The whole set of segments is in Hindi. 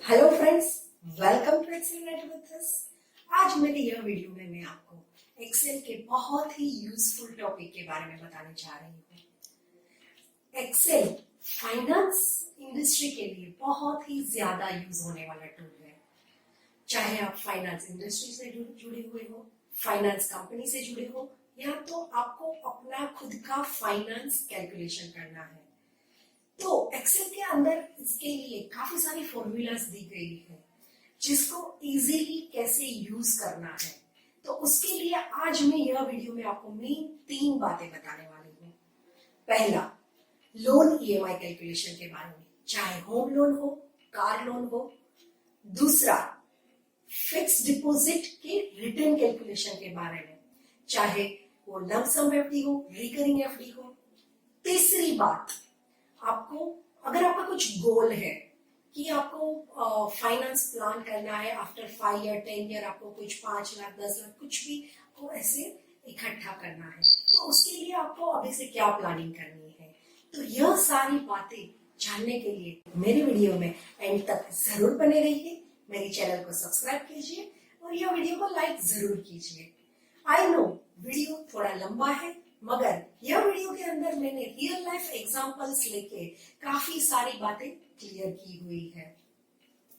Hello friends, welcome to Excel net with us. आज मेरे यह वीडियो में मैं आपको एक्सेल के बहुत ही यूजफुल टॉपिक के बारे में बताने जा रही हूँ। एक्सेल फाइनेंस इंडस्ट्री के लिए बहुत ही ज्यादा यूज होने वाला टूल है। चाहे आप फाइनेंस इंडस्ट्री से जुड़े हुए हो, फाइनेंस कंपनी से जुड़े हो, या तो आपको अपना खुद का फाइनेंस कैलकुलेशन करना है, तो एक्सेल के अंदर इसके लिए काफी सारी फॉर्मूलाज दी गई है जिसको इजीली कैसे यूज करना है। तो उसके लिए आज मैं यह वीडियो में आपको मेन 3 बातें बताने वाली हूँ। पहला, लोन ईएमआई कैलकुलेशन के बारे में, चाहे होम लोन हो, कार लोन हो। दूसरा, फिक्स डिपॉजिट के रिटर्न कैलकुलेशन के बारे में, चाहे वो लंप सम एफडी हो, रिकरिंग एफडी हो। तीसरी बात, आपको अगर आपका कुछ गोल है कि आपको फाइनेंस प्लान करना है आफ्टर 5 ईयर 10 ईयर, आपको कुछ 5 लाख 10 लाख कुछ भी आपको ऐसे इकट्ठा करना है, तो उसके लिए आपको अभी से क्या प्लानिंग करनी है। तो यह सारी बातें जानने के लिए मेरी वीडियो में एंड तक जरूर बने रहिए। मेरे चैनल को सब्सक्राइब कीजिए और यह वीडियो को लाइक जरूर कीजिए। आई नो वीडियो थोड़ा लंबा है, मगर यह वीडियो के अंदर मैंने रियल लाइफ एग्जांपल्स लेके काफी सारी बातें क्लियर की हुई है।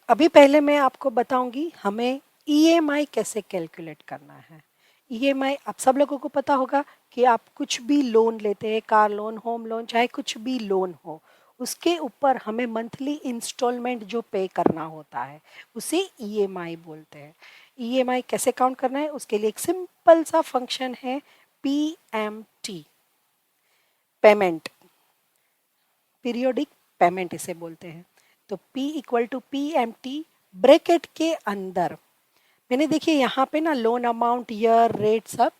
अभी पहले मैं आपको बताऊंगी हमें ईएमआई कैसे कैलकुलेट करना है। ईएमआई आप सब लोगों को पता होगा कि आप कुछ भी लोन लेते हैं, कार लोन, होम लोन, चाहे कुछ भी लोन हो, उसके ऊपर हमें मंथली इंस्टॉलमेंट जो पे करना होता है उसे ईएमआई बोलते हैं। ईएमआई कैसे काउंट करना है उसके लिए एक सिंपल सा फंक्शन है, पीएमटी, पेमेंट, पीरियोडिक पेमेंट इसे बोलते हैं। तो P equal to P M T, bracket के अंदर मैंने देखिए यहाँ पे ना लोन अमाउंट, ईयर, रेट सब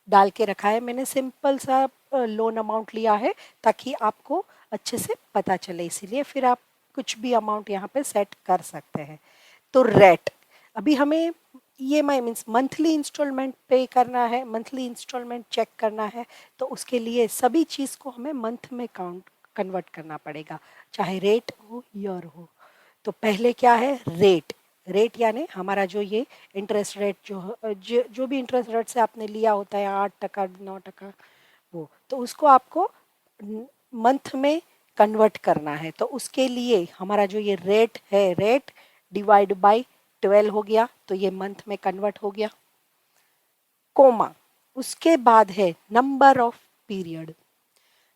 डाल के रखा है। मैंने सिंपल सा लोन अमाउंट लिया है ताकि आपको अच्छे से पता चले, इसीलिए फिर आप कुछ भी अमाउंट यहाँ पे सेट कर सकते हैं। तो रेट, अभी हमें ईएमआई मीन्स मंथली इंस्टॉलमेंट पे करना है, मंथली इंस्टॉलमेंट चेक करना है, तो उसके लिए सभी चीज़ को हमें मंथ में काउंट कन्वर्ट करना पड़ेगा, चाहे रेट हो ईयर हो। तो पहले क्या है, रेट। रेट यानी हमारा जो ये इंटरेस्ट रेट जो भी इंटरेस्ट रेट से आपने लिया होता है, 8% 9%, वो तो उसको आपको मंथ में कन्वर्ट करना है। तो उसके लिए हमारा जो ये रेट है, रेट डिवाइड बाय 12 हो गया, तो ये मंथ में कन्वर्ट हो गया। कोमा, उसके बाद है number of period.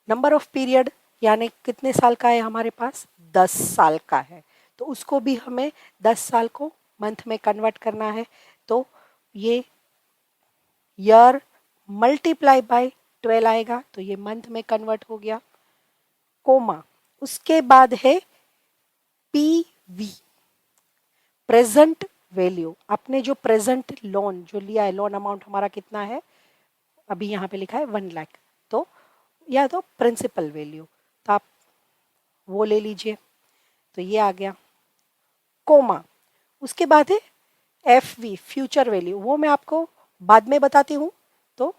Number of period यानी कितने साल का है हमारे पास, 10 साल का है, तो उसको भी हमें 10 साल को मंथ में कन्वर्ट करना है। तो ये ईयर मल्टीप्लाई बाय 12 आएगा, तो ये मंथ में कन्वर्ट हो गया। कोमा, उसके बाद है पीवी, प्रेजेंट वैल्यू। आपने जो प्रेजेंट लोन जो लिया है, लोन अमाउंट हमारा कितना है, अभी यहाँ पे लिखा है 1 लाख, तो या तो प्रिंसिपल वैल्यू, तो आप वो ले लीजिए, तो ये आ गया। कोमा, उसके बाद है एफ वी, फ्यूचर वैल्यू, वो मैं आपको बाद में बताती हूँ, तो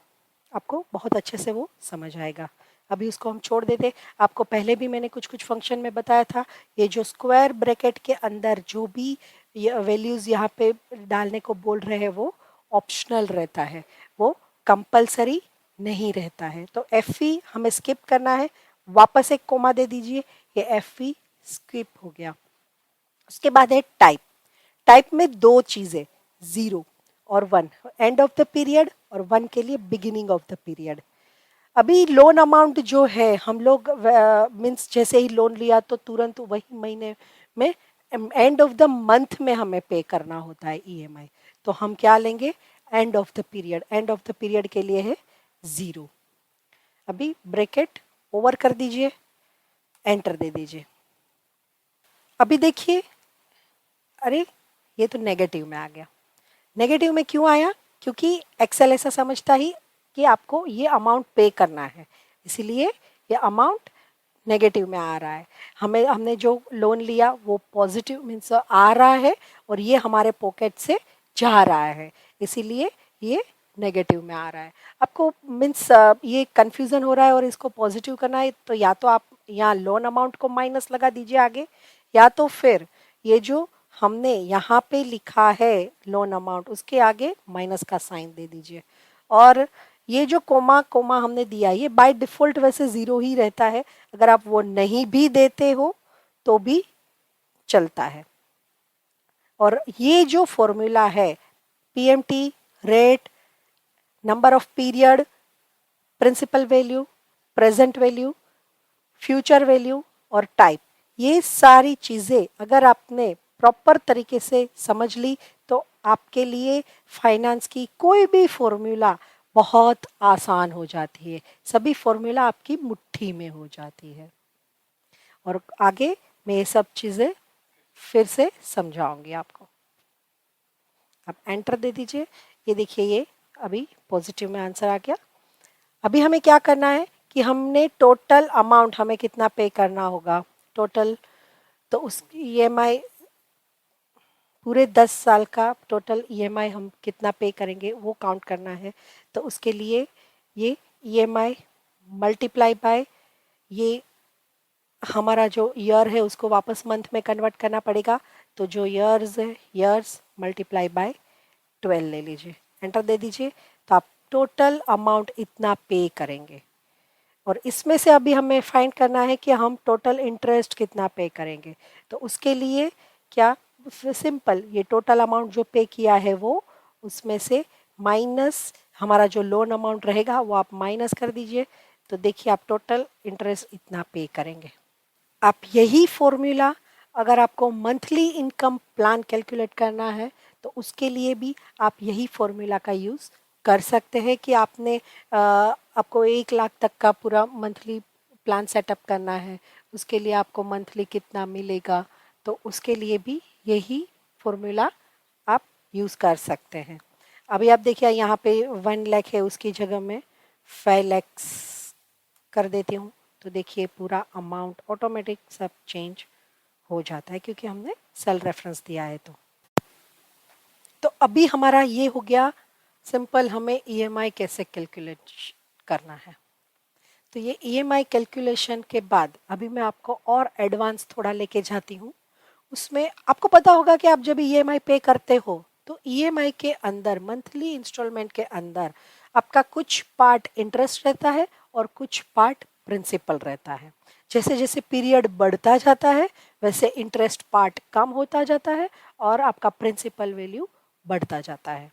आपको बहुत अच्छे से वो समझ आएगा। अभी उसको हम छोड़ देते। आपको पहले भी मैंने कुछ कुछ फंक्शन में बताया था, ये जो स्क्वायर ब्रैकेट के अंदर जो भी वैल्यूज़ यहाँ पे डालने को बोल रहे हैं वो ऑप्शनल रहता है, वो कंपलसरी नहीं रहता है। तो एफ ई हमें स्किप करना है, वापस एक कोमा दे दीजिए, ये एफ ई स्किप हो गया। उसके बाद है टाइप। टाइप में 2 चीजें, 0 और 1, एंड ऑफ द पीरियड, और 1 के लिए बिगिनिंग ऑफ द पीरियड। अभी लोन अमाउंट जो है हम लोग मीन्स जैसे ही लोन लिया तो तुरंत वही महीने में एंड ऑफ द मंथ में हमें पे करना होता है ईएमआई, तो हम क्या लेंगे, and of the period. And of the period के लिए है 0। अभी ब्रैकेट ओवर कर दीजिए, एंटर दे दीजिए। अभी देखिए, अरे ये तो नेगेटिव में आ गया। नेगेटिव में क्यों आया, क्योंकि एक्सेल ऐसा समझता ही कि आपको ये अमाउंट पे करना है, इसीलिए ये अमाउंट नेगेटिव में आ रहा है। हमने जो लोन लिया वो पॉजिटिव मीन्स आ रहा है, और ये हमारे पॉकेट से जा रहा है, इसीलिए ये नेगेटिव में आ रहा है। आपको मीन्स ये कंफ्यूजन हो रहा है और इसको पॉजिटिव करना है, तो या तो आप यहाँ लोन अमाउंट को माइनस लगा दीजिए आगे, या तो फिर ये जो हमने यहाँ पे लिखा है लोन अमाउंट, उसके आगे माइनस का साइन दे दीजिए। और ये जो कोमा कोमा हमने दिया, ये बाय डिफॉल्ट वैसे ज़ीरो ही रहता है, अगर आप वो नहीं भी देते हो तो भी चलता है। और ये जो फॉर्मूला है, PMT, rate, number of period, principal value, present value, future value और टाइप, ये सारी चीज़ें अगर आपने प्रॉपर तरीके से समझ ली तो आपके लिए फाइनेंस की कोई भी फॉर्मूला बहुत आसान हो जाती है। सभी फॉर्मूला आपकी मुट्ठी में हो जाती है। और आगे मैं ये सब चीज़ें फिर से समझाऊंगी आपको। आप एंटर दे दीजिए। ये देखिए, ये अभी पॉजिटिव में आंसर आ गया। अभी हमें क्या करना है कि हमने टोटल अमाउंट हमें कितना पे करना होगा टोटल, तो उस ईएमआई पूरे 10 साल का टोटल ईएमआई हम कितना पे करेंगे वो काउंट करना है। तो उसके लिए ये ईएमआई मल्टीप्लाई बाय ये हमारा जो ईयर है उसको वापस मंथ में कन्वर्ट करना पड़ेगा। तो जो ईयर्स है, ईयर्स मल्टीप्लाई बाय 12 ले लीजिए, एंटर दे दीजिए। तो आप टोटल अमाउंट इतना पे करेंगे। और इसमें से अभी हमें फाइंड करना है कि हम टोटल इंटरेस्ट कितना पे करेंगे। तो उसके लिए क्या, सिंपल, ये टोटल अमाउंट जो पे किया है वो उसमें से माइनस हमारा जो लोन अमाउंट रहेगा वो आप माइनस कर दीजिए। तो देखिए आप टोटल इंटरेस्ट इतना पे करेंगे। आप यही फॉर्मूला अगर आपको मंथली इनकम प्लान कैलकुलेट करना है तो उसके लिए भी आप यही फॉर्मूला का यूज़ कर सकते हैं कि आपने आपको 1 लाख तक का पूरा मंथली प्लान सेटअप करना है, उसके लिए आपको मंथली कितना मिलेगा, तो उसके लिए भी यही फॉर्मूला आप यूज़ कर सकते हैं। अभी आप देखिए यहाँ पे 1 लाख है, उसकी जगह में 5 lakhs कर देती हूँ। तो देखिए पूरा अमाउंट ऑटोमेटिक सब चेंज हो जाता है क्योंकि हमने सेल रेफरेंस दिया है। तो अभी हमारा ये हो गया सिंपल, हमें ईएमआई कैसे कैलकुलेट करना है। तो ये ईएमआई कैलकुलेशन के बाद अभी मैं आपको और एडवांस थोड़ा लेके जाती हूँ। उसमें आपको पता होगा कि आप जब ईएमआई पे करते हो तो ईएमआई के अंदर, मंथली इंस्टॉलमेंट के अंदर, आपका कुछ पार्ट इंटरेस्ट रहता है और कुछ पार्ट प्रिंसिपल रहता है। जैसे जैसे पीरियड बढ़ता जाता है वैसे इंटरेस्ट पार्ट कम होता जाता है और आपका प्रिंसिपल वैल्यू बढ़ता जाता है।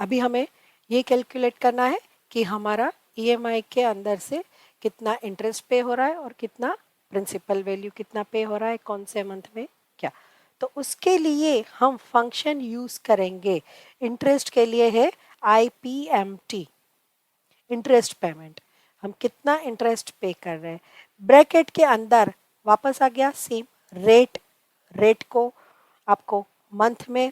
अभी हमें ये कैलकुलेट करना है कि हमारा ईएमआई के अंदर से कितना इंटरेस्ट पे हो रहा है और कितना प्रिंसिपल वैल्यू कितना पे हो रहा है, कौन से मंथ में क्या। तो उसके लिए हम फंक्शन यूज करेंगे। इंटरेस्ट के लिए है आईपीएमटी, इंटरेस्ट पेमेंट। हम कितना इंटरेस्ट पे कर रहे हैं, ब्रैकेट के अंदर वापस आ गया सेम रेट। रेट को आपको मंथ में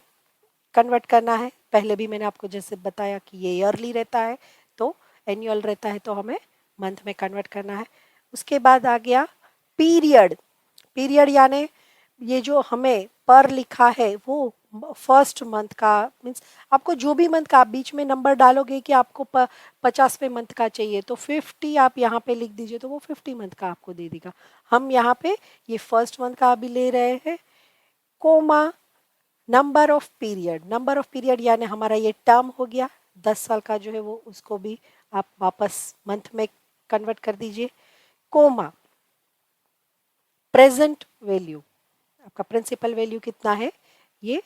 कन्वर्ट करना है। पहले भी मैंने आपको जैसे बताया कि ये ईयरली रहता है, तो एनुअल रहता है तो हमें मंथ में कन्वर्ट करना है। उसके बाद आ गया पीरियड। पीरियड यानी ये जो हमें पर लिखा है वो फर्स्ट मंथ का, मीन्स आपको जो भी मंथ का आप बीच में नंबर डालोगे कि आपको 50वें मंथ का चाहिए तो 50 आप यहाँ पे लिख दीजिए तो वो 50 मंथ का आपको दे देगा। हम यहाँ पे ये फर्स्ट मंथ का अभी ले रहे हैं, comma number of period. Number of period यानी हमारा ये टर्म हो गया 10 साल का जो है वो, उसको भी आप वापस मंथ में कन्वर्ट कर दीजिए। कोमा प्रेजेंट वैल्यू, आपका प्रिंसिपल वैल्यू कितना है, ये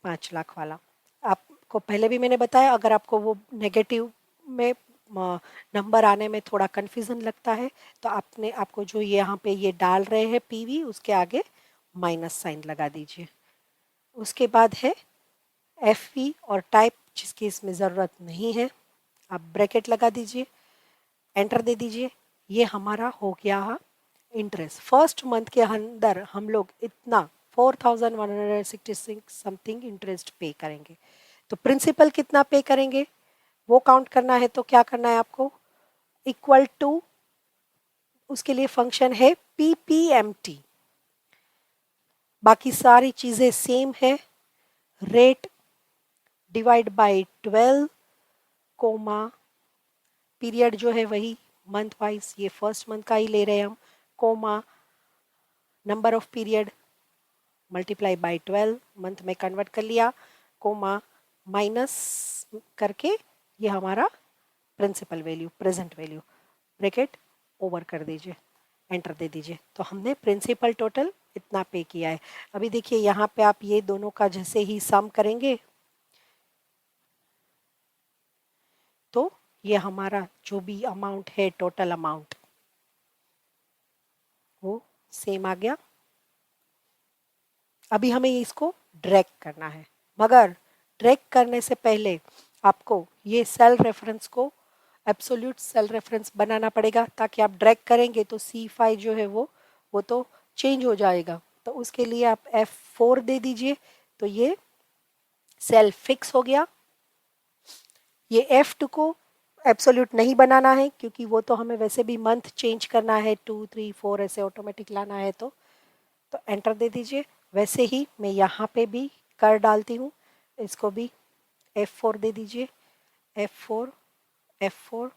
5 लाख वाला। आपको पहले भी मैंने बताया अगर आपको वो नेगेटिव में नंबर आने में थोड़ा कंफ्यूजन लगता है तो आपको जो यहाँ पे ये डाल रहे हैं पीवी, उसके आगे माइनस साइन लगा दीजिए। उसके बाद है एफ वी और टाइप, जिसकी इसमें ज़रूरत नहीं है, आप ब्रैकेट लगा दीजिए, एंटर दे दीजिए। ये हमारा हो गया इंटरेस्ट। फर्स्ट मंथ के अंदर हम लोग इतना 4166 समथिंग इंटरेस्ट पे करेंगे। तो प्रिंसिपल कितना पे करेंगे वो काउंट करना है। तो क्या करना है आपको, इक्वल टू, उसके लिए फंक्शन है पीपीएमटी, बाकी सारी चीज़ें सेम है, rate divide by 12, comma period जो है वही मंथ वाइज, ये फर्स्ट मंथ का ही ले रहे हैं हम, comma number of period multiply by 12 month में कन्वर्ट कर लिया, कोमा माइनस करके ये हमारा principal value present value bracket over कर दीजिए, एंटर दे दीजिए। तो हमने प्रिंसिपल टोटल इतना पे किया है। अभी देखिए यहाँ पे आप ये दोनों का जैसे ही सम करेंगे तो ये हमारा जो भी अमाउंट है टोटल अमाउंट वो सेम आ गया। अभी हमें इसको ड्रैग करना है, मगर ड्रैग करने से पहले आपको ये सेल रेफरेंस को एब्सोल्यूट सेल रेफरेंस बनाना पड़ेगा, ताकि आप ड्रैग करेंगे तो C5 जो है वो तो चेंज हो जाएगा। तो उसके लिए आप F4 दे दीजिए, तो ये सेल फिक्स हो गया। ये F2 को एब्सोल्यूट नहीं बनाना है, क्योंकि वो तो हमें वैसे भी मंथ चेंज करना है, 2 3 4 ऐसे ऑटोमेटिक लाना है। तो एंटर दे दीजिए। वैसे ही मैं यहाँ पे भी कर डालती हूँ, इसको भी F4 दे दीजिए, F4 F4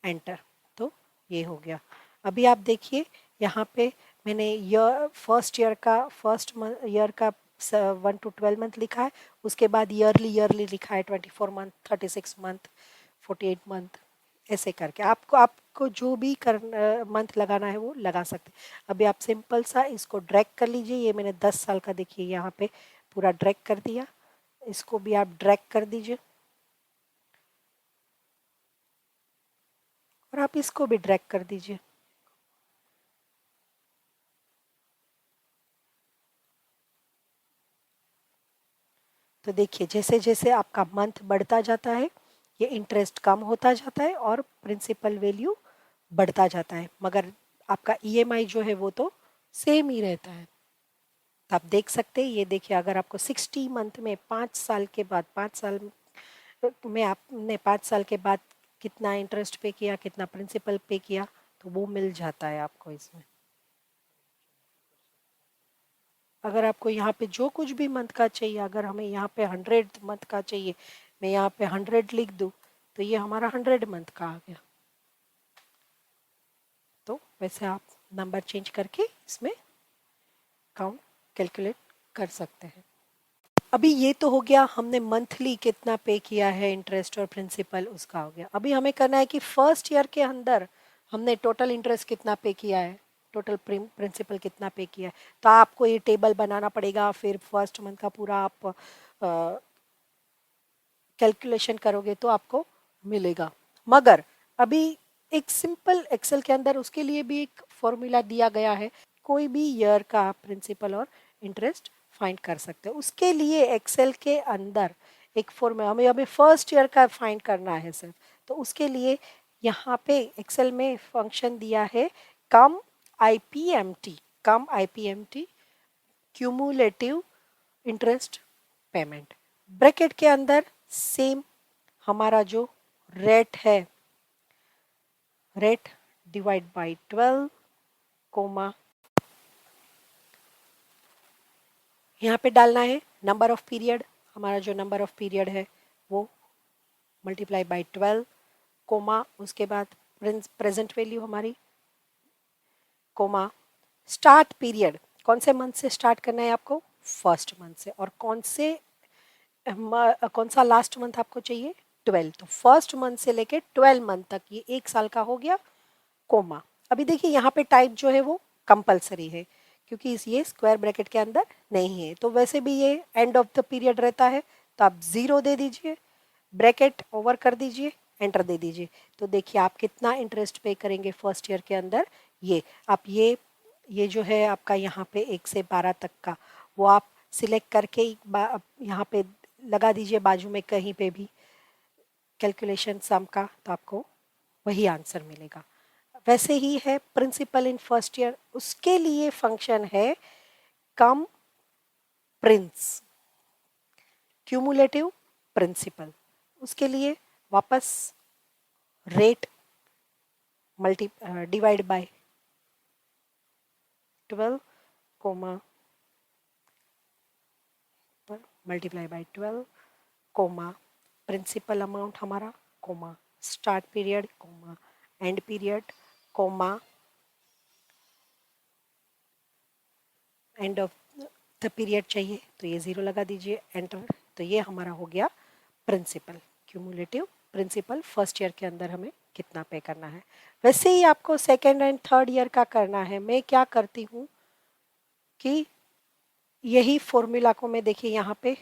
एंटर। तो ये हो गया। अभी आप देखिए यहाँ पे मैंने फर्स्ट ईयर का 1 to 12 मंथ लिखा है, उसके बाद ईयरली लिखा है 24 मंथ, 36 मंथ, 48 मंथ, ऐसे करके आपको जो भी मंथ लगाना है वो लगा सकते हैं। अभी आप सिंपल सा इसको ड्रैग कर लीजिए। ये मैंने 10 साल का देखिए यहाँ पे पूरा ड्रैग कर दिया, इसको भी आप ड्रैग कर दीजिए और आप इसको भी ड्रैग कर दीजिए। तो देखिए जैसे जैसे आपका मंथ बढ़ता जाता है ये इंटरेस्ट कम होता जाता है और प्रिंसिपल वैल्यू बढ़ता जाता है, मगर आपका ईएमआई जो है वो तो सेम ही रहता है। तो आप देख सकते हैं, ये देखिए अगर आपको 60 मंथ में 5 साल के बाद 5 साल में आपने 5 साल के बाद कितना इंटरेस्ट पे किया, कितना प्रिंसिपल पे किया, तो वो मिल जाता है आपको इसमें। अगर आपको यहाँ पे जो कुछ भी मंथ का चाहिए, अगर हमें यहाँ पे 100 मंथ का चाहिए, मैं यहाँ पे 100 लिख दूँ तो ये हमारा 100 मंथ का आ गया। तो वैसे आप नंबर चेंज करके इसमें काउंट कैलकुलेट कर सकते हैं। अभी ये तो हो गया हमने मंथली कितना पे किया है इंटरेस्ट और प्रिंसिपल, उसका हो गया। अभी हमें करना है कि फर्स्ट ईयर के अंदर हमने टोटल इंटरेस्ट कितना पे किया है, टोटल प्रिंसिपल कितना पे किया है। तो आपको ये टेबल बनाना पड़ेगा, फिर फर्स्ट मंथ का पूरा आप कैलकुलेशन करोगे तो आपको मिलेगा। मगर अभी एक सिंपल एक्सेल के अंदर उसके लिए भी एक फॉर्मूला दिया गया है, कोई भी ईयर का प्रिंसिपल और इंटरेस्ट फाइंड कर सकते हैं। उसके लिए एक्सेल के अंदर एक फॉर्मूला, हमें अभी फर्स्ट ईयर का फाइंड करना है सर। तो उसके लिए यहाँ पे एक्सेल में फंक्शन दिया है कम IPMT cumulative interest payment. Bracket के अंदर सेम हमारा जो रेट है, रेट डिवाइड बाय 12 कोमा, यहाँ पे डालना है नंबर ऑफ पीरियड, हमारा जो नंबर ऑफ पीरियड है वो मल्टीप्लाई बाय 12 कोमा, उसके बाद प्रेजेंट वैल्यू हमारी कोमा, स्टार्ट पीरियड कौन से मंथ से स्टार्ट करना है आपको, फर्स्ट मंथ से, और कौन सा लास्ट मंथ आपको चाहिए, 12। तो फर्स्ट मंथ से लेके 12 मंथ तक ये 1 साल का हो गया, कोमा। अभी देखिए यहाँ पे टाइप जो है वो कंपलसरी है, क्योंकि ये स्क्वायर ब्रैकेट के अंदर नहीं है। तो वैसे भी ये एंड ऑफ द पीरियड रहता है, तो आप 0 दे दीजिए, ब्रैकेट ओवर कर दीजिए, एंटर दे दीजिए। तो देखिए आप कितना इंटरेस्ट पे करेंगे फर्स्ट ईयर के अंदर। ये आप ये जो है आपका यहाँ पे 1 से 12 तक का, वो आप सिलेक्ट करके यहाँ पे लगा दीजिए बाजू में कहीं पे भी कैलकुलेशन सम का, तो आपको वही आंसर मिलेगा। वैसे ही है प्रिंसिपल इन फर्स्ट ईयर, उसके लिए फंक्शन है कम प्रिंस क्यूमुलेटिव प्रिंसिपल। उसके लिए वापस rate multi divide by 12 comma पर multiply by 12 comma principal amount हमारा comma start period comma end period comma end of the period चाहिए तो ये 0 लगा दीजिए, एंटर। तो ये हमारा हो गया principal, cumulative principal first year के अंदर हमें कितना पे करना है। वैसे ही आपको सेकेंड एंड थर्ड ईयर का करना है। मैं क्या करती हूँ कि यही फॉर्मूला को मैं देखिए यहाँ पे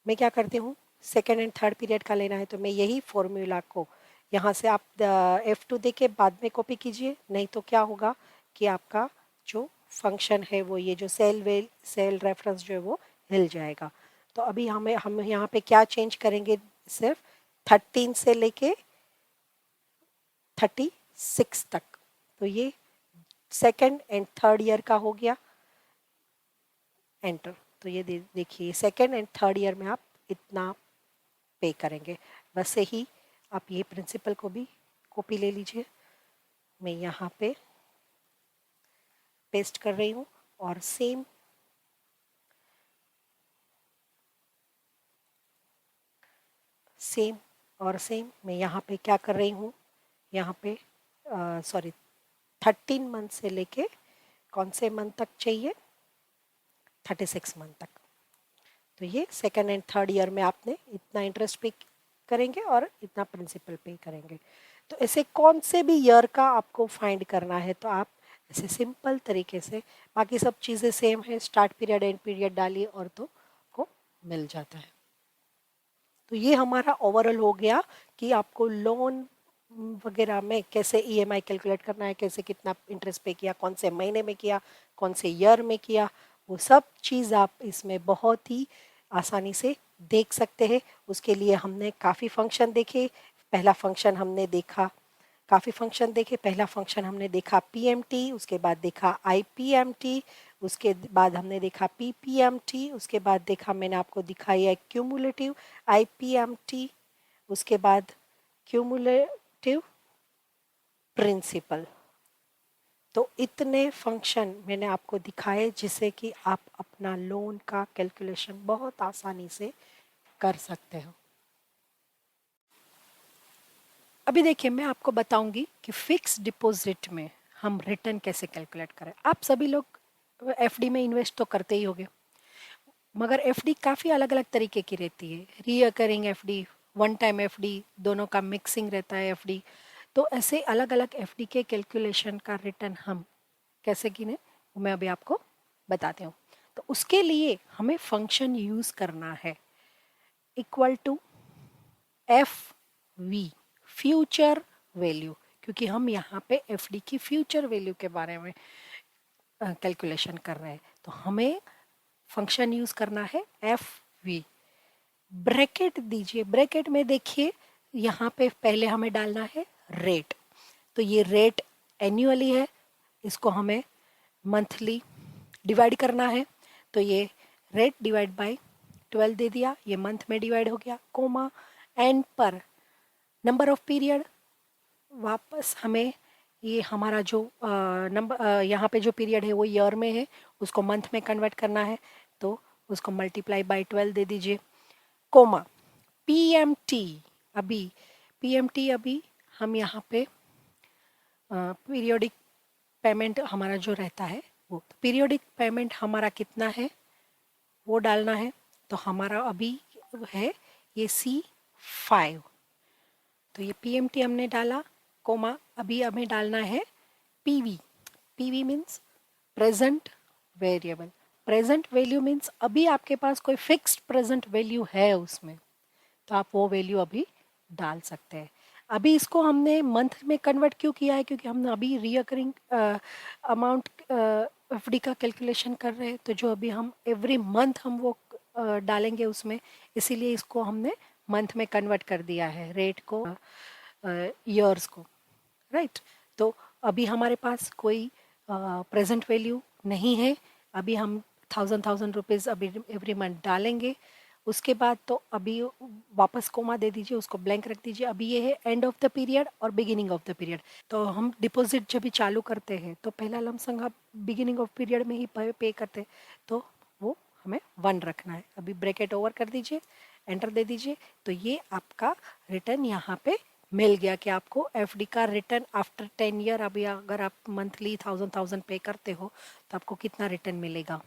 मैं क्या करती हूँ, सेकेंड एंड थर्ड पीरियड का लेना है तो मैं यही फॉर्मूला को यहाँ से आप F2 दे के बाद में कॉपी कीजिए, नहीं तो क्या होगा कि आपका जो फंक्शन है वो ये जो सेल रेफरेंस जो है वो हिल जाएगा। तो अभी हम यहाँ पे क्या चेंज करेंगे, सिर्फ 13 से लेके 36 तक। तो ये सेकेंड एंड थर्ड ईयर का हो गया, एंटर। तो ये देखिए सेकेंड एंड थर्ड ईयर में आप इतना पे करेंगे। वैसे ही आप ये प्रिंसिपल को भी कॉपी ले लीजिए, मैं यहाँ पे पेस्ट कर रही हूँ और सेम मैं यहाँ पे क्या कर रही हूँ, यहाँ पे सॉरी 13 मंथ से लेके कौन से मंथ तक चाहिए, 36 मंथ तक। तो ये सेकेंड एंड थर्ड ईयर में आपने इतना इंटरेस्ट पे करेंगे और इतना प्रिंसिपल पे करेंगे। तो ऐसे कौन से भी ईयर का आपको फाइंड करना है तो आप ऐसे सिंपल तरीके से, बाकी सब चीज़ें सेम है, स्टार्ट पीरियड एंड पीरियड डालिए और तो को मिल जाता है। तो ये हमारा ओवरऑल हो गया कि आपको लोन वगैरह में कैसे ईएमआई कैलकुलेट करना है, कैसे कितना इंटरेस्ट पे किया, कौन से महीने में किया, कौन से ईयर में किया, वो सब चीज़ आप इसमें बहुत ही आसानी से देख सकते हैं। उसके लिए हमने काफ़ी फंक्शन देखे। पहला फंक्शन हमने देखा, काफ़ी फंक्शन देखे। पहला फंक्शन हमने देखा पीएमटी, उसके बाद देखा आईपीएमटी, उसके बाद हमने देखा पीपीएमटी, उसके बाद देखा मैंने आपको दिखाई है क्यूमुलेटिव आईपीएमटी, उसके बाद क्यूमुलेटिव प्रिंसिपल। तो इतने फंक्शन मैंने आपको दिखाए जिससे कि आप अपना लोन का कैलकुलेशन बहुत आसानी से कर सकते हो। अभी देखिए मैं आपको बताऊंगी कि फिक्स डिपॉजिट में हम रिटर्न कैसे कैलकुलेट करें। आप सभी लोग एफडी में इन्वेस्ट तो करते ही होंगे, मगर एफडी काफ़ी अलग अलग तरीके की रहती है। Recurring FD, one time FD, दोनों का मिक्सिंग रहता है एफडी। तो ऐसे अलग अलग एफडी के कैलकुलेशन का रिटर्न हम कैसे गिने वो मैं अभी आपको बताती हूँ। तो उसके लिए हमें फंक्शन यूज़ करना है equal to F V, future value, क्योंकि हम यहाँ पे एफडी की फ्यूचर वैल्यू के बारे में कैलकुलेशन कर रहे हैं। तो हमें फंक्शन यूज़ करना है एफ वी। ब्रैकेट दीजिए, ब्रैकेट में देखिए यहाँ पे पहले हमें डालना है रेट। तो ये रेट एनुअली है, इसको हमें मंथली डिवाइड करना है। तो ये रेट डिवाइड बाय 12 दे दिया, ये मंथ में डिवाइड हो गया, कोमा एंड पर नंबर ऑफ पीरियड। वापस हमें ये हमारा जो नंबर यहाँ पे जो पीरियड है वो ईयर में है, उसको मंथ में कन्वर्ट करना है, तो उसको मल्टीप्लाई बाय 12 दे दीजिए, कोमा पीएमटी। अभी पीएमटी अभी हम यहाँ पे पीरियोडिक पेमेंट हमारा जो रहता है वो पीरियोडिक पेमेंट हमारा कितना है वो डालना है। तो हमारा अभी है ये C5। तो ये पीएमटी हमने डाला, कोमा अभी हमें डालना है PV. PV means present variable. Present value means अभी आपके पास कोई फिक्स्ड प्रेजेंट वैल्यू है उसमें, तो आप वो वैल्यू अभी डाल सकते हैं। अभी इसको हमने मंथ में कन्वर्ट क्यों किया है, क्योंकि हमने अभी रिकरिंग अमाउंट एफडी का कैलकुलेशन कर रहे हैं। तो जो अभी हम एवरी मंथ हम वो डालेंगे उसमें, इसीलिए इसको हमने मंथ में कन्वर्ट कर दिया है, रेट को ईयर्स को, राइट। तो अभी हमारे पास कोई प्रेजेंट वैल्यू नहीं है। अभी हम 1000 रुपीज़ अभी एवरी मंथ डालेंगे। उसके बाद तो अभी वापस कोमा दे दीजिए, उसको ब्लैंक रख दीजिए। अभी ये है एंड ऑफ द पीरियड और बिगिनिंग ऑफ द पीरियड। तो हम डिपॉजिट जब भी चालू करते हैं तो पहला लमसम आप बिगिनिंग ऑफ पीरियड में ही पे करते हैं, तो वो हमें 1 रखना है। अभी ब्रैकेट ओवर कर दीजिए, एंटर दे दीजिए, तो ये आपका रिटर्न यहाँ पे मिल गया कि आपको एफडी का रिटर्न आफ्टर 10 ईयर, अभी अगर आप मंथली 1000 पे करते हो तो आपको कितना रिटर्न मिलेगा।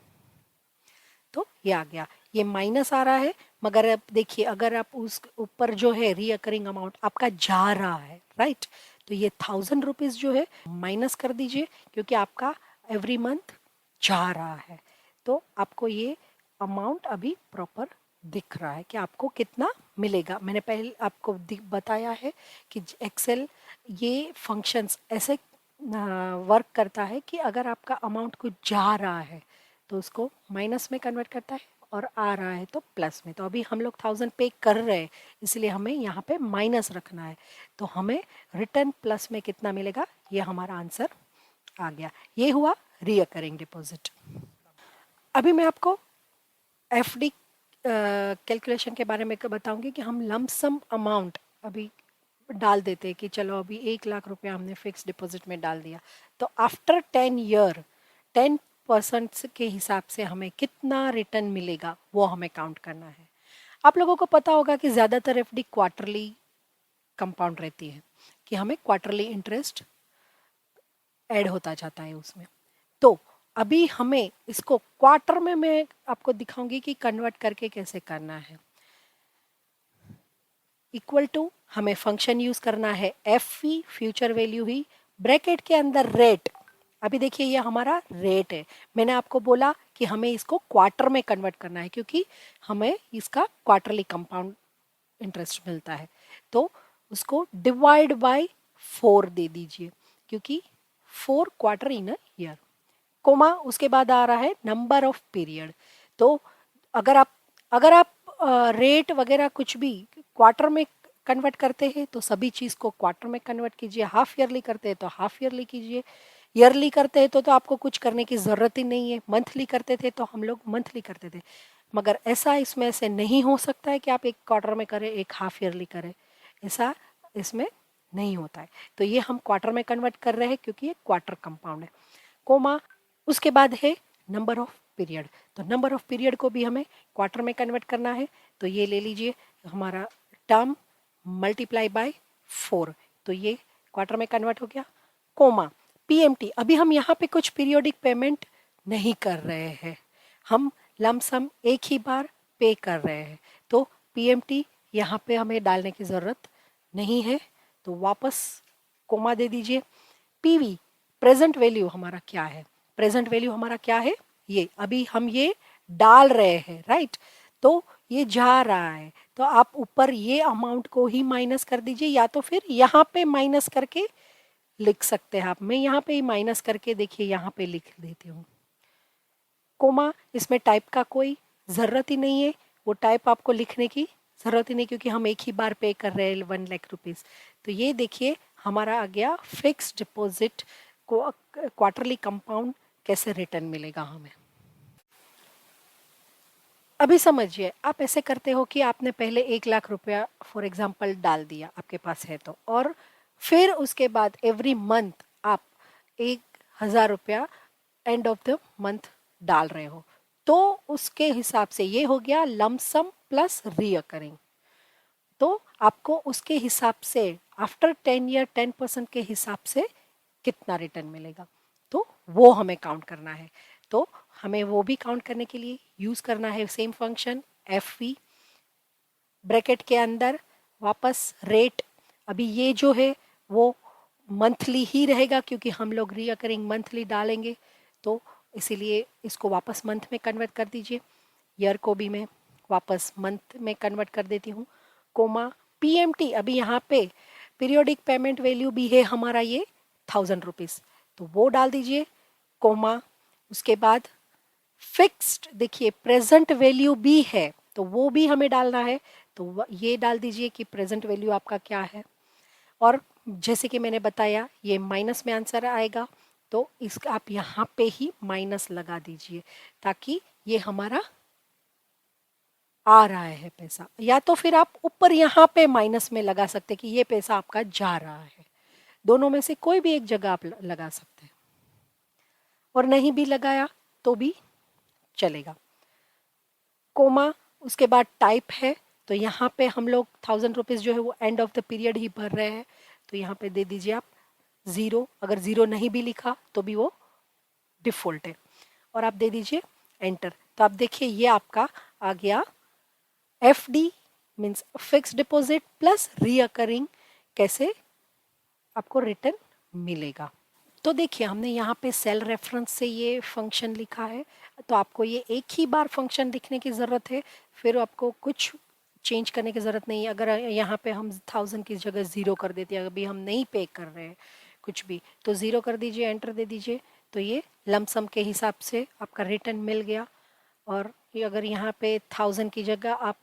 तो ये आ गया, ये माइनस आ रहा है, मगर अब देखिए अगर आप उस ऊपर जो है रीअकरिंग अमाउंट आपका जा रहा है, राइट, तो ये 1000 रुपीज जो है माइनस कर दीजिए, क्योंकि आपका एवरी मंथ जा रहा है। तो आपको ये अमाउंट अभी प्रॉपर दिख रहा है कि आपको कितना मिलेगा। मैंने पहले आपको बताया है कि एक्सेल ये फंक्शंस ऐसे वर्क करता है कि अगर आपका अमाउंट कुछ जा रहा है तो उसको माइनस में कन्वर्ट करता है, और आ रहा है तो प्लस में। तो अभी हम लोग 1000 पे कर रहे हैं, इसलिए हमें यहाँ पे माइनस रखना है। तो हमें रिटर्न प्लस में कितना मिलेगा, ये हमारा आंसर आ गया। ये हुआ रिकरिंग डिपॉजिट। अभी मैं आपको एफडी कैलकुलेशन के बारे में बताऊंगी कि हम लमसम अमाउंट अभी डाल देते हैं कि चलो अभी 1 लाख रुपया हमने फिक्स डिपॉजिट में डाल दिया, तो आफ्टर 10 ईयर 10% के हिसाब से हमें कितना रिटर्न मिलेगा वो हमें काउंट करना है। आप लोगों को पता होगा कि ज़्यादातर एफडी क्वार्टरली कंपाउंड रहती है, कि हमें क्वार्टरली इंटरेस्ट ऐड होता जाता है उसमें। तो अभी हमें इसको क्वार्टर में मैं आपको दिखाऊंगी कि कन्वर्ट करके कैसे करना है। इक्वल टू हमें फंक्शन यूज करना है एफ वी, फ्यूचर वैल्यू ही, ब्रैकेट के अंदर रेट। अभी देखिए ये हमारा रेट है, मैंने आपको बोला कि हमें इसको क्वार्टर में कन्वर्ट करना है क्योंकि हमें इसका क्वार्टरली कंपाउंड इंटरेस्ट मिलता है। तो उसको डिवाइड बाय 4 दे दीजिए, क्योंकि 4 quarter in a year, comma उसके बाद आ रहा है नंबर ऑफ पीरियड। तो अगर आप रेट वगैरह कुछ भी क्वार्टर में कन्वर्ट करते हैं तो सभी चीज़ को क्वार्टर में कन्वर्ट कीजिए, हाफ ईयरली करते हैं तो हाफ ईयरली कीजिए, ईयरली करते हैं तो आपको कुछ करने की ज़रूरत ही नहीं है, मंथली करते थे तो हम लोग मंथली करते थे, मगर ऐसा इसमें से नहीं हो सकता है कि आप एक क्वार्टर में करें एक हाफ ईयरली करें, ऐसा इसमें नहीं होता है। तो ये हम क्वार्टर में कन्वर्ट कर रहे हैं क्योंकि ये क्वार्टर कंपाउंड है, कोमा उसके बाद है नंबर ऑफ पीरियड। तो नंबर ऑफ पीरियड को भी हमें क्वार्टर में कन्वर्ट करना है, तो ये ले लीजिए हमारा टर्म मल्टीप्लाई बाय 4, तो ये क्वार्टर में कन्वर्ट हो गया, कोमा पीएमटी। अभी हम यहाँ पे कुछ पीरियोडिक पेमेंट नहीं कर रहे हैं, हम लमसम एक ही बार पे कर रहे हैं, तो पीएमटी यहाँ पे हमें डालने की ज़रूरत नहीं है, तो वापस कोमा दे दीजिए। पीवी प्रेजेंट वैल्यू हमारा क्या है, प्रेजेंट वैल्यू हमारा क्या है, ये अभी हम ये डाल रहे हैं, राइट, तो ये जा रहा है, तो आप ऊपर ये अमाउंट को ही माइनस कर दीजिए, या तो फिर यहाँ पे माइनस करके लिख सकते हैं आप। मैं यहाँ पे ही माइनस करके देखिए यहाँ पे लिख देती हूँ, कोमा इसमें टाइप का कोई ज़रूरत ही नहीं है, वो टाइप आपको लिखने की ज़रूरत ही नहीं क्योंकि हम एक ही बार पे कर रहे हैं 1 लाख रुपीज़। तो ये देखिए हमारा आ गया फिक्स डिपॉजिट को क्वार्टरली कंपाउंड कैसे रिटर्न मिलेगा हमें। अभी समझिए आप ऐसे करते हो कि आपने पहले 1 लाख रुपया फॉर एग्जाम्पल डाल दिया आपके पास है तो, और फिर उसके बाद एवरी मंथ आप 1000 रुपया एंड ऑफ द मंथ डाल रहे हो, तो उसके हिसाब से ये हो गया लमसम प्लस रीअकरिंग। तो आपको उसके हिसाब से आफ्टर 10 ईयर 10% के हिसाब से कितना रिटर्न मिलेगा, तो वो हमें काउंट करना है। तो हमें वो भी काउंट करने के लिए यूज करना है same function F V, bracket के अंदर वापस रेट। अभी ये जो है वो मंथली ही रहेगा क्योंकि हम लोग रीअकरिंग मंथली डालेंगे, तो इसीलिए इसको वापस मंथ में कन्वर्ट कर दीजिए। ईयर को भी मैं वापस मंथ में कन्वर्ट कर देती हूँ, कोमा पीएमटी। अभी यहाँ पे पीरियोडिक पेमेंट वैल्यू भी है हमारा ये 1000 रुपीज़, तो वो डाल दीजिए, कोमा उसके बाद फिक्स्ड देखिए प्रेजेंट वैल्यू भी है तो वो भी हमें डालना है, तो ये डाल दीजिए कि प्रेजेंट वैल्यू आपका क्या है। और जैसे कि मैंने बताया ये माइनस में आंसर आएगा, तो इसका आप यहाँ पे ही माइनस लगा दीजिए ताकि ये हमारा आ रहा है पैसा, या तो फिर आप ऊपर यहाँ पे माइनस में लगा सकते कि ये पैसा आपका जा रहा है, दोनों में से कोई भी एक जगह आप लगा सकते हैं, और नहीं भी लगाया तो भी चलेगा। कोमा उसके बाद टाइप है, तो यहाँ पे हम लोग 1000 रुपीज़ जो है वो एंड ऑफ द पीरियड ही भर रहे हैं, तो यहाँ पे दे दीजिए आप 0। अगर 0 नहीं भी लिखा तो भी वो डिफ़ॉल्ट है, और आप दे दीजिए एंटर। तो आप देखिए ये आपका आ गया F D, means fix deposit plus recurring, कैसे आपको रिटर्न मिलेगा। तो देखिए हमने यहाँ पे सेल रेफरेंस से ये फंक्शन लिखा है, तो आपको ये एक ही बार फंक्शन लिखने की ज़रूरत है, फिर आपको कुछ चेंज करने की ज़रूरत नहीं है। अगर यहाँ पे हम 1000 की जगह 0 कर देते हैं, अभी हम नहीं पे कर रहे हैं कुछ भी, तो 0 कर दीजिए, एंटर दे दीजिए, तो ये लमसम के हिसाब से आपका रिटर्न मिल गया। और ये अगर यहाँ पे 1000 की जगह आप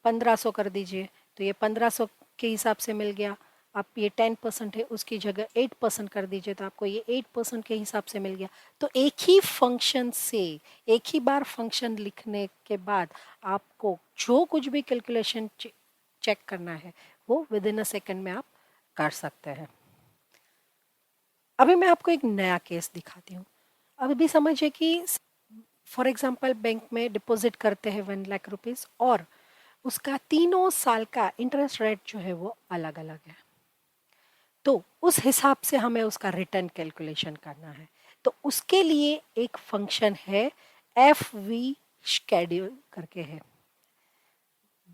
1500 कर दीजिए, तो ये 1500 के हिसाब से मिल गया। आप ये 10% है उसकी जगह 8% कर दीजिए, तो आपको ये 8% के हिसाब से मिल गया। तो एक ही फंक्शन से, एक ही बार फंक्शन लिखने के बाद आपको जो कुछ भी कैलकुलेशन चेक करना है वो विद इन अ सेकेंड में आप कर सकते हैं। अभी मैं आपको एक नया केस दिखाती हूँ। अभी भी समझिए कि फॉर एग्जाम्पल बैंक में डिपॉजिट करते हैं 1,00,000 रुपीज़, और उसका 3 साल का इंटरेस्ट रेट जो है वो अलग अलग है, तो उस हिसाब से हमें उसका रिटर्न कैलकुलेशन करना है। तो उसके लिए एक फंक्शन है एफ वी शेड्यूल करके है।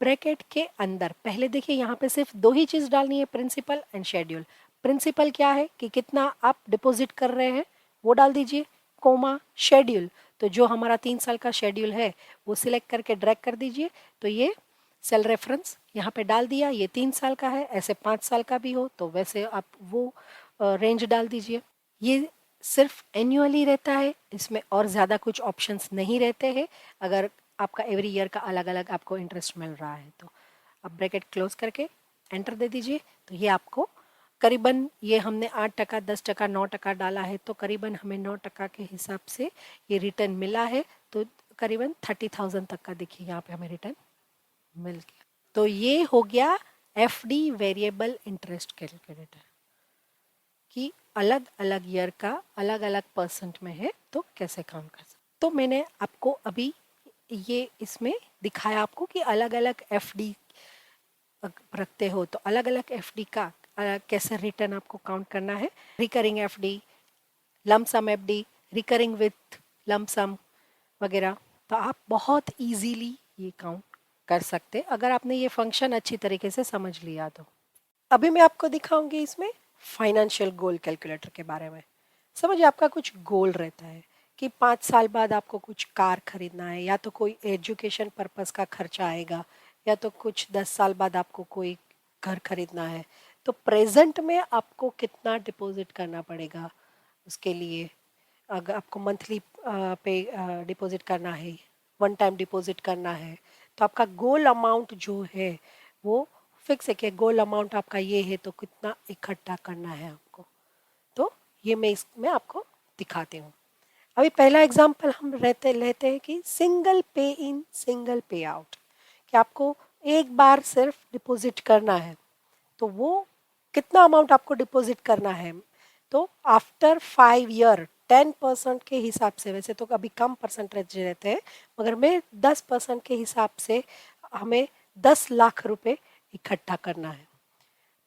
ब्रैकेट के अंदर पहले देखिए यहाँ पे सिर्फ 2 ही चीज़ डालनी है, प्रिंसिपल एंड शेड्यूल। प्रिंसिपल क्या है कि कितना आप डिपॉजिट कर रहे हैं वो डाल दीजिए, कोमा शेड्यूल, तो जो हमारा 3 साल का शेड्यूल है वो सिलेक्ट करके ड्रैग कर दीजिए। तो ये सेल रेफरेंस यहाँ पे डाल दिया, ये 3 साल का है, ऐसे 5 साल का भी हो तो वैसे आप वो रेंज डाल दीजिए। ये सिर्फ एनुअली रहता है, इसमें और ज़्यादा कुछ ऑप्शंस नहीं रहते हैं। अगर आपका एवरी ईयर का अलग अलग आपको इंटरेस्ट मिल रहा है तो आप ब्रैकेट क्लोज करके एंटर दे दीजिए। तो ये आपको करीबन, ये हमने 8%, 10%, 9% डाला है, तो करीबन हमें 9% के हिसाब से ये रिटर्न मिला है। तो करीबन 30,000 तक का देखिए यहाँ पे हमें रिटर्न मिल गया। तो ये हो गया F D variable interest calculator, कि अलग अलग ईयर का अलग अलग परसेंट में है तो कैसे काउंट कर सकते। तो मैंने आपको अभी ये इसमें दिखाया आपको कि अलग अलग एफडी रखते हो तो अलग अलग एफडी का कैसे रिटर्न आपको काउंट करना है। Recurring FD, lump sum FD, recurring with lump sum वगैरह, तो आप बहुत इजीली ये काउंट कर सकते अगर आपने ये फंक्शन अच्छी तरीके से समझ लिया तो। अभी मैं आपको दिखाऊंगी इसमें फाइनेंशियल गोल कैलकुलेटर के बारे में। समझिए आपका कुछ गोल रहता है कि 5 साल बाद आपको कुछ कार खरीदना है, या तो कोई एजुकेशन पर्पस का खर्चा आएगा, या तो कुछ 10 साल बाद आपको कोई घर खरीदना है। तो प्रेजेंट में आपको कितना डिपॉजिट करना पड़ेगा उसके लिए। अगर आपको मंथली पे डिपॉजिट करना है, वन टाइम डिपॉजिट करना है, तो आपका गोल अमाउंट जो है वो फिक्स है कि गोल अमाउंट आपका ये है, तो कितना इकट्ठा करना है आपको। तो ये मैं इसमें आपको दिखाती हूँ। अभी पहला एग्जांपल हम लेते हैं कि सिंगल पे इन सिंगल पे आउट, कि आपको एक बार सिर्फ डिपॉजिट करना है, तो वो कितना अमाउंट आपको डिपॉजिट करना है। तो आफ्टर 5 ईयर 10% के हिसाब से, वैसे तो कभी कम परसेंटेज रहते हैं, मगर मैं 10% के हिसाब से हमें 10 लाख रुपए इकट्ठा करना है।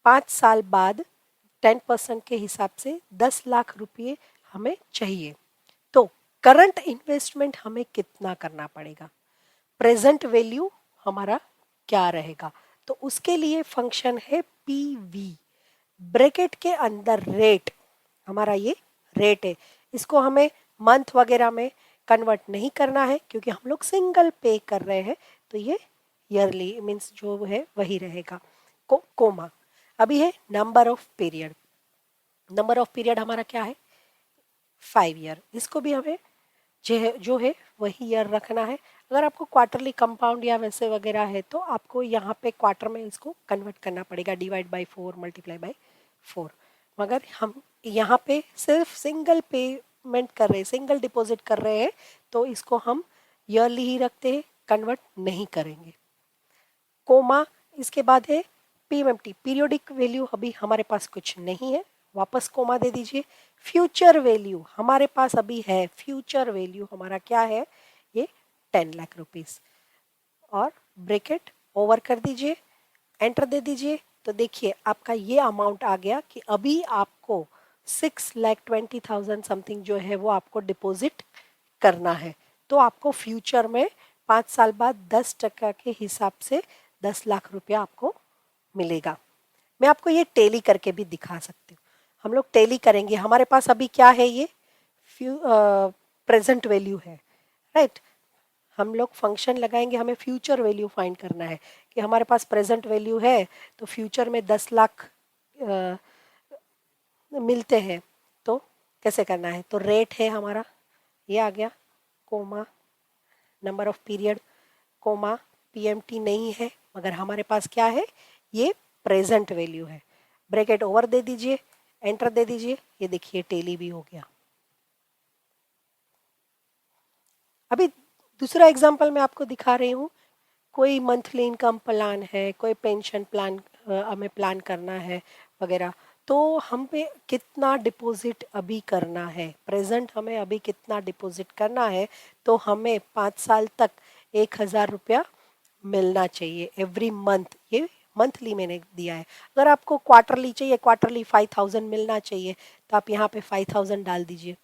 5 साल बाद 10% के हिसाब से 10 लाख रुपये हमें चाहिए। तो करंट इन्वेस्टमेंट हमें कितना करना पड़ेगा, प्रेजेंट वैल्यू हमारा क्या रहेगा। तो उसके लिए फंक्शन है पीवी, ब्रैकेट के अंदर रेट, हमारा ये रेट है। इसको हमें मंथ वगैरह में कन्वर्ट नहीं करना है क्योंकि हम लोग सिंगल पे कर रहे हैं, तो ये ईयरली मीन्स जो है वही रहेगा। कोमा अभी है number of period, number of period हमारा क्या है 5 ईयर, इसको भी हमें जो है वही ईयर रखना है। अगर आपको क्वार्टरली कंपाउंड या वैसे वगैरह है तो आपको यहाँ पे क्वार्टर में इसको कन्वर्ट करना पड़ेगा, डिवाइड बाय 4 मल्टीप्लाई बाय 4। मगर हम यहाँ पे सिर्फ सिंगल पेमेंट कर रहे हैं, सिंगल डिपॉजिट कर रहे हैं, तो इसको हम ईयरली ही रखते हैं, कन्वर्ट नहीं करेंगे। कोमा इसके बाद है पीएमटी, पीरियोडिक वैल्यू अभी हमारे पास कुछ नहीं है, वापस कोमा दे दीजिए। फ्यूचर वैल्यू हमारे पास अभी है, फ्यूचर वैल्यू हमारा क्या है, ये 10 लाख रुपीस, और ब्रैकेट ओवर कर दीजिए, एंटर दे दीजिए। तो देखिए आपका ये अमाउंट आ गया कि अभी आपको 6,20,000 समथिंग जो है वो आपको डिपॉजिट करना है। तो आपको फ्यूचर में 5 साल बाद 10% के हिसाब से 10 लाख रुपया आपको मिलेगा। मैं आपको ये टेली करके भी दिखा सकती हूँ। हम लोग टेली करेंगे। हमारे पास अभी क्या है, ये प्रेजेंट वैल्यू है, राइट। हम लोग फंक्शन लगाएंगे, हमें फ्यूचर वैल्यू फाइंड करना है कि हमारे पास प्रेजेंट वैल्यू है तो फ्यूचर में 10 लाख मिलते हैं। तो कैसे करना है, तो रेट है हमारा, ये आ गया, comma number of period, comma PMT नहीं है मगर हमारे पास क्या है, ये प्रेजेंट वैल्यू है। ब्रैकेट ओवर दे दीजिए, एंटर दे दीजिए, ये देखिए टेली भी हो गया। अभी दूसरा एग्जांपल मैं आपको दिखा रही हूँ। कोई मंथली इनकम प्लान है, कोई पेंशन प्लान हमें प्लान करना है वगैरह, तो हम पे कितना डिपॉजिट अभी करना है, प्रेजेंट हमें अभी कितना डिपॉजिट करना है, तो हमें 5 साल तक 1,000 रुपया मिलना चाहिए एवरी मंथ। ये मंथली मैंने दिया है। अगर आपको क्वार्टरली चाहिए, क्वार्टरली 5,000 मिलना चाहिए, तो आप यहाँ पे 5,000 डाल दीजिए।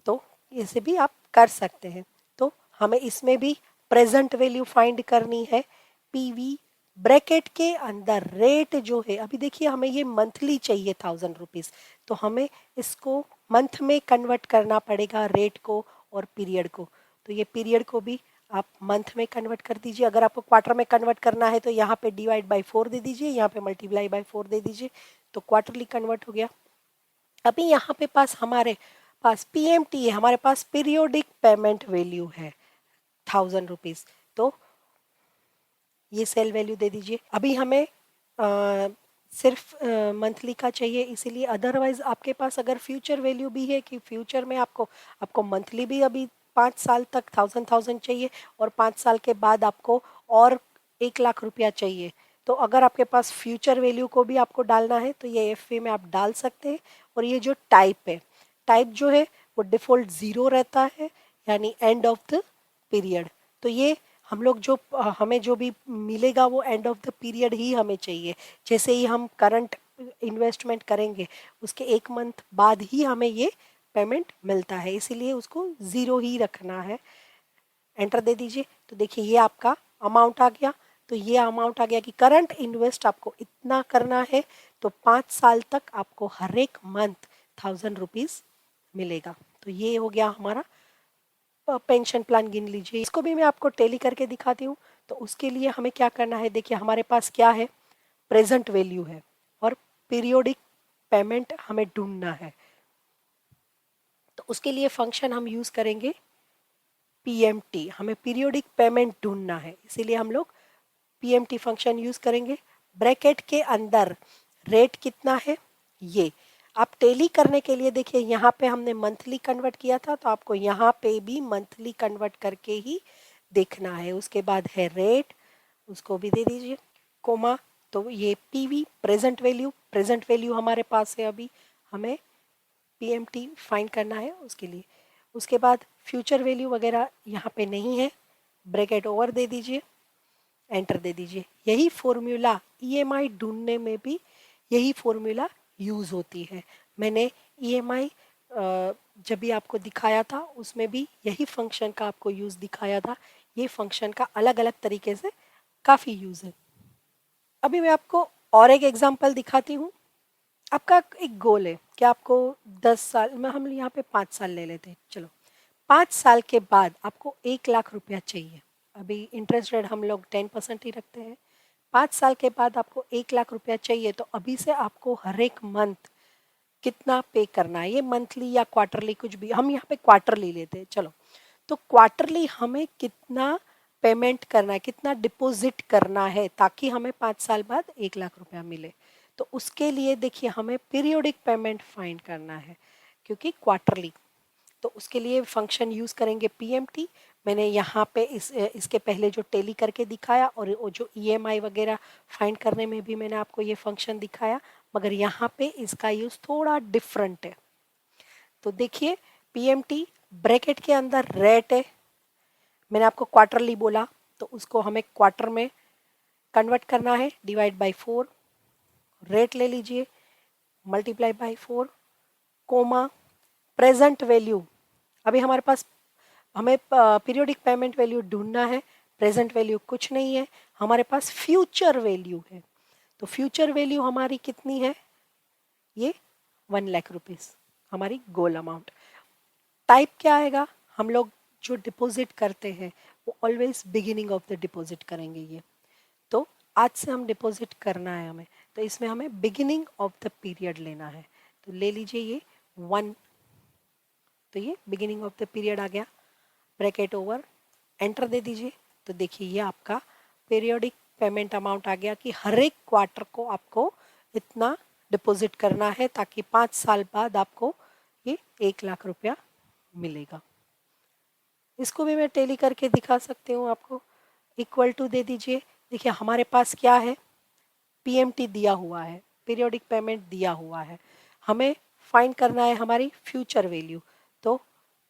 तो इसे भी आप कर सकते हैं। तो हमें इसमें भी प्रेजेंट वैल्यू फाइंड करनी है। पीवी ब्रैकेट के अंदर रेट जो है, अभी देखिए हमें ये मंथली चाहिए 1,000 रुपीज, तो हमें इसको मंथ में कन्वर्ट करना पड़ेगा, रेट को और पीरियड को। तो ये पीरियड को भी आप मंथ में कन्वर्ट कर दीजिए। अगर आपको क्वार्टर में कन्वर्ट करना है तो यहाँ पे डिवाइड बाय 4 दे दीजिए, यहाँ पे मल्टीप्लाई बाय 4 दे दीजिए, तो क्वार्टरली कन्वर्ट हो गया। अभी यहाँ पे पास हमारे पास पीएमटी है, हमारे पास पीरियोडिक पेमेंट वैल्यू है 1,000 रुपीज। तो ये सेल वैल्यू दे दीजिए। अभी हमें सिर्फ मंथली का चाहिए, इसीलिए अदरवाइज आपके पास अगर फ्यूचर वैल्यू भी है कि फ्यूचर में आपको आपको मंथली भी अभी 5 साल तक 1,000 चाहिए और 5 साल के बाद आपको और 1 लाख रुपया चाहिए। तो अगर आपके पास फ्यूचर वैल्यू को भी आपको डालना है तो ये एफ में आप डाल सकते हैं। और ये जो टाइप है, टाइप जो है वो डिफ़ॉल्ट 0 रहता है, यानी एंड ऑफ द पीरियड। तो ये हम लोग जो हमें जो भी मिलेगा वो एंड ऑफ द पीरियड ही हमें चाहिए। जैसे ही हम करंट इन्वेस्टमेंट करेंगे उसके 1 मंथ बाद ही हमें ये पेमेंट मिलता है, इसीलिए उसको 0 ही रखना है। एंटर दे दीजिए, तो देखिए ये आपका अमाउंट आ गया। तो ये अमाउंट आ गया कि करंट इन्वेस्ट आपको इतना करना है, तो 5 साल तक आपको हर एक मंथ 1,000 रुपीज मिलेगा। तो ये हो गया हमारा पेंशन प्लान। गिन लीजिए, इसको भी मैं आपको टेली करके दिखाती हूँ। तो उसके लिए हमें क्या करना है, देखिए हमारे पास क्या है, प्रेजेंट वैल्यू है और पीरियोडिक पेमेंट हमें ढूंढना है। तो उसके लिए फंक्शन हम यूज करेंगे पीएमटी। हमें पीरियोडिक पेमेंट ढूंढना है, इसीलिए हम लोग पीएमटी फंक्शन यूज करेंगे। ब्रैकेट के अंदर रेट कितना है, ये आप टेली करने के लिए देखिए यहाँ पे हमने मंथली कन्वर्ट किया था, तो आपको यहाँ पे भी मंथली कन्वर्ट करके ही देखना है। उसके बाद है रेट, उसको भी दे दीजिए, कोमा। तो ये PV present value, present value हमारे पास है, अभी हमें पीएमटी फाइंड करना है उसके लिए। उसके बाद फ्यूचर वैल्यू वगैरह यहाँ पे नहीं है, ब्रैकेट ओवर दे दीजिए, एंटर दे दीजिए। यही फॉर्मूला ईएमआई ढूंढने में भी यही फॉर्मूला यूज होती है। मैंने ईएमआई जब भी आपको दिखाया था उसमें भी यही फंक्शन का आपको यूज दिखाया था। ये फंक्शन का अलग अलग तरीके से काफी यूज है। अभी मैं आपको और एक एग्जांपल दिखाती हूँ। आपका एक गोल है कि आपको 10 साल में, हम यहाँ पे 5 साल ले लेते हैं, चलो 5 साल के बाद आपको 1 लाख रुपया चाहिए। अभी इंटरेस्ट रेट हम लोग 10% ही रखते हैं। 5 साल के बाद आपको 1 लाख रुपया चाहिए, तो अभी से आपको हर एक मंथ कितना पे करना है, ये मंथली या क्वार्टरली कुछ भी, हम यहाँ पे क्वार्टरली लेते हैं, चलो। तो क्वार्टरली हमें कितना पेमेंट करना है, कितना डिपॉजिट करना है, ताकि हमें 5 साल बाद 1 लाख रुपया मिले। तो उसके लिए देखिए हमें पीरियोडिक पेमेंट फाइंड करना है, क्योंकि क्वार्टरली। तो उसके लिए फंक्शन यूज करेंगे पीएमटी। मैंने यहाँ पे इसके पहले जो टेली करके दिखाया और वो जो ईएमआई वगैरह फाइंड करने में भी मैंने आपको ये फंक्शन दिखाया, मगर यहाँ पे इसका यूज थोड़ा डिफरेंट है। तो देखिए पीएमटी ब्रैकेट के अंदर रेट है, मैंने आपको क्वार्टरली बोला, तो उसको हमें क्वार्टर में कन्वर्ट करना है, डिवाइड बाय 4, रेट ले लीजिए, multiply by 4, comma, present value. अभी हमारे पास हमें पीरियोडिक पेमेंट वैल्यू ढूंढना है, प्रेजेंट वैल्यू कुछ नहीं है, हमारे पास फ्यूचर वैल्यू है। तो फ्यूचर वैल्यू हमारी कितनी है, ये 1 लाख रुपीस हमारी गोल अमाउंट। टाइप क्या आएगा, हम लोग जो डिपॉजिट करते हैं वो always beginning of the deposit करेंगे। ये तो आज से हम डिपॉजिट करना है हमें, तो इसमें हमें बिगिनिंग ऑफ द पीरियड लेना है। तो ले लीजिए ये 1, तो ये बिगिनिंग ऑफ द पीरियड आ गया, ब्रैकेट ओवर, एंटर दे दीजिए। तो देखिए ये आपका पीरियोडिक पेमेंट अमाउंट आ गया कि हर एक क्वार्टर को आपको इतना डिपॉजिट करना है, ताकि 5 साल बाद आपको ये 1 लाख रुपया मिलेगा। इसको भी मैं टेली करके दिखा सकती हूँ आपको। इक्वल टू दे दीजिए, देखिए हमारे पास क्या है, पीएमटी दिया हुआ है, पीरियोडिक पेमेंट दिया हुआ है, हमें फाइंड करना है हमारी फ्यूचर वैल्यू। तो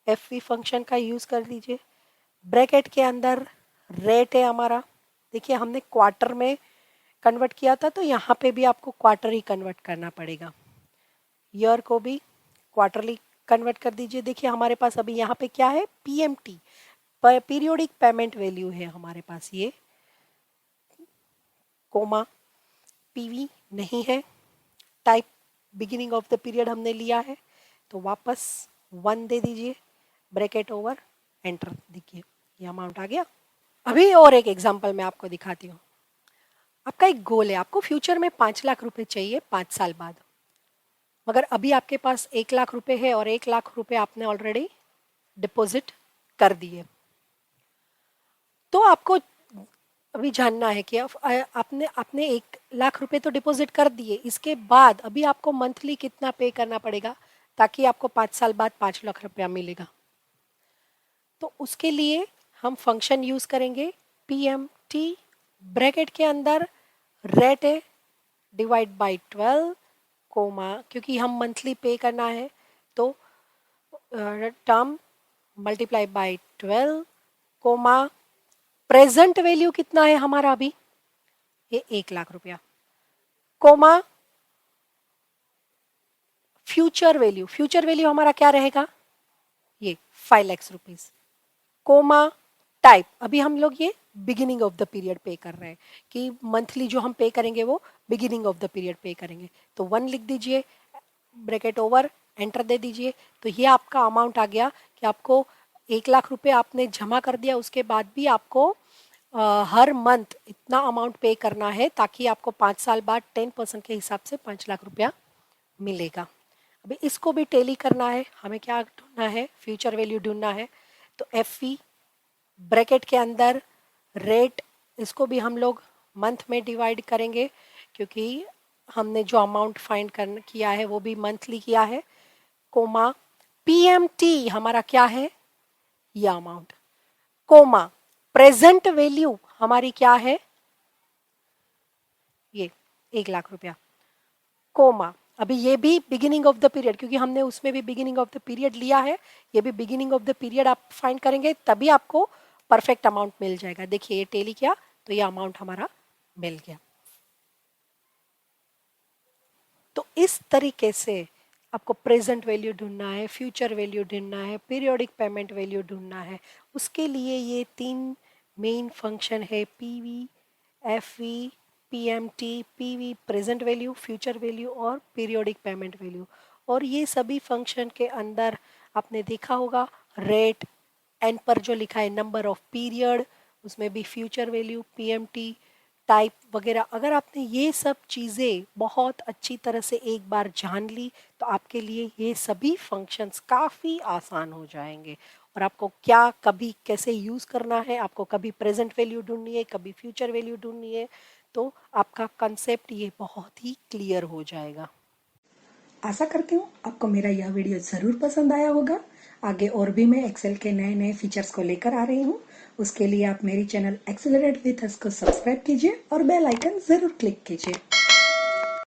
एफ फंक्शन का यूज़ कर लीजिए, ब्रैकेट के अंदर रेट है हमारा, देखिए हमने क्वार्टर में कन्वर्ट किया था, तो यहाँ पे भी आपको क्वार्टर ही कन्वर्ट करना पड़ेगा। ईयर को भी क्वार्टरली कन्वर्ट कर दीजिए। देखिए हमारे पास अभी यहाँ पे क्या है, पीएमटी, पीरियोडिक पेमेंट वैल्यू है हमारे पास ये, कोमा, पीवी नहीं है, type beginning of the period हमने लिया है, तो वापस 1 दे दीजिए, ब्रैकेट ओवर, एंटर। देखिए ये अमाउंट आ गया। अभी और एक एग्जांपल मैं आपको दिखाती हूँ। आपका एक गोल है, आपको फ्यूचर में 5 लाख रुपए चाहिए 5 साल बाद, मगर अभी आपके पास 1 लाख रुपए है और 1 लाख रुपए आपने ऑलरेडी डिपॉजिट कर दिए। तो आपको अभी जानना है कि आपने आपने 1 लाख रुपए तो डिपॉजिट कर दिए, इसके बाद अभी आपको मंथली कितना पे करना पड़ेगा ताकि आपको 5 साल बाद 5 लाख रुपया मिलेगा। तो उसके लिए हम फंक्शन यूज करेंगे, PMT, ब्रैकेट के अंदर रेट है, डिवाइड बाय 12, कोमा, क्योंकि हम मंथली पे करना है तो term multiply by 12, comma, present value कितना है हमारा अभी, ये 1 लाख रुपया, comma, future value, future value हमारा क्या रहेगा, ये 5 लाख रुपीस, कोमा, टाइप, अभी हम लोग ये बिगिनिंग ऑफ द पीरियड पे कर रहे हैं कि मंथली जो हम पे करेंगे वो बिगिनिंग ऑफ द पीरियड पे करेंगे, तो 1 लिख दीजिए, ब्रैकेट ओवर, एंटर दे दीजिए। तो ये आपका अमाउंट आ गया कि आपको 1 लाख रुपए आपने जमा कर दिया, उसके बाद भी आपको हर मंथ इतना अमाउंट पे करना है ताकि आपको 5 साल बाद 10% के हिसाब से 5 लाख रुपया मिलेगा। अभी इसको भी टेली करना है, हमें क्या ढूंढना है, फ्यूचर वैल्यू ढूंढना है। तो एफ ब्रैकेट के अंदर रेट, इसको भी हम लोग मंथ में डिवाइड करेंगे क्योंकि हमने जो अमाउंट फाइंड किया है वो भी मंथली किया है, कोमा, पीएमटी हमारा क्या है, ये अमाउंट, कोमा, प्रेजेंट वैल्यू हमारी क्या है, ये 1 लाख रुपया, कोमा, अभी ये भी बिगिनिंग ऑफ द पीरियड, क्योंकि हमने उसमें भी बिगिनिंग ऑफ द पीरियड लिया है, ये भी बिगिनिंग ऑफ द पीरियड आप फाइंड करेंगे तभी आपको परफेक्ट अमाउंट मिल जाएगा। देखिए ये टेली किया तो ये अमाउंट हमारा मिल गया। तो इस तरीके से आपको प्रेजेंट वैल्यू ढूंढना है, फ्यूचर वैल्यू ढूंढना है, पीरियोडिक पेमेंट वैल्यू ढूंढना है, उसके लिए ये 3 मेन फंक्शन है, PV, FV, PMT, PV present value, future value और पीरियोडिक पेमेंट वैल्यू। और ये सभी फंक्शन के अंदर आपने देखा होगा रेट, एंड पर जो लिखा है नंबर ऑफ पीरियड, उसमें भी फ्यूचर वैल्यू, पीएमटी, टाइप वगैरह। अगर आपने ये सब चीज़ें बहुत अच्छी तरह से एक बार जान ली तो आपके लिए ये सभी फंक्शंस काफ़ी आसान हो जाएंगे। और आपको क्या कभी कैसे यूज़ करना है, आपको कभी प्रेजेंट वैल्यू ढूंढनी है, कभी फ्यूचर वैल्यू ढूंढनी है, तो आपका कंसेप्ट ये बहुत ही क्लियर हो जाएगा। आशा करती हूँ आपको मेरा यह वीडियो ज़रूर पसंद आया होगा। आगे और भी मैं एक्सेल के नए नए फीचर्स को लेकर आ रही हूँ। उसके लिए आप मेरी चैनल एक्सेलरेट विथ अस को सब्सक्राइब कीजिए और बेल आइकन ज़रूर क्लिक कीजिए।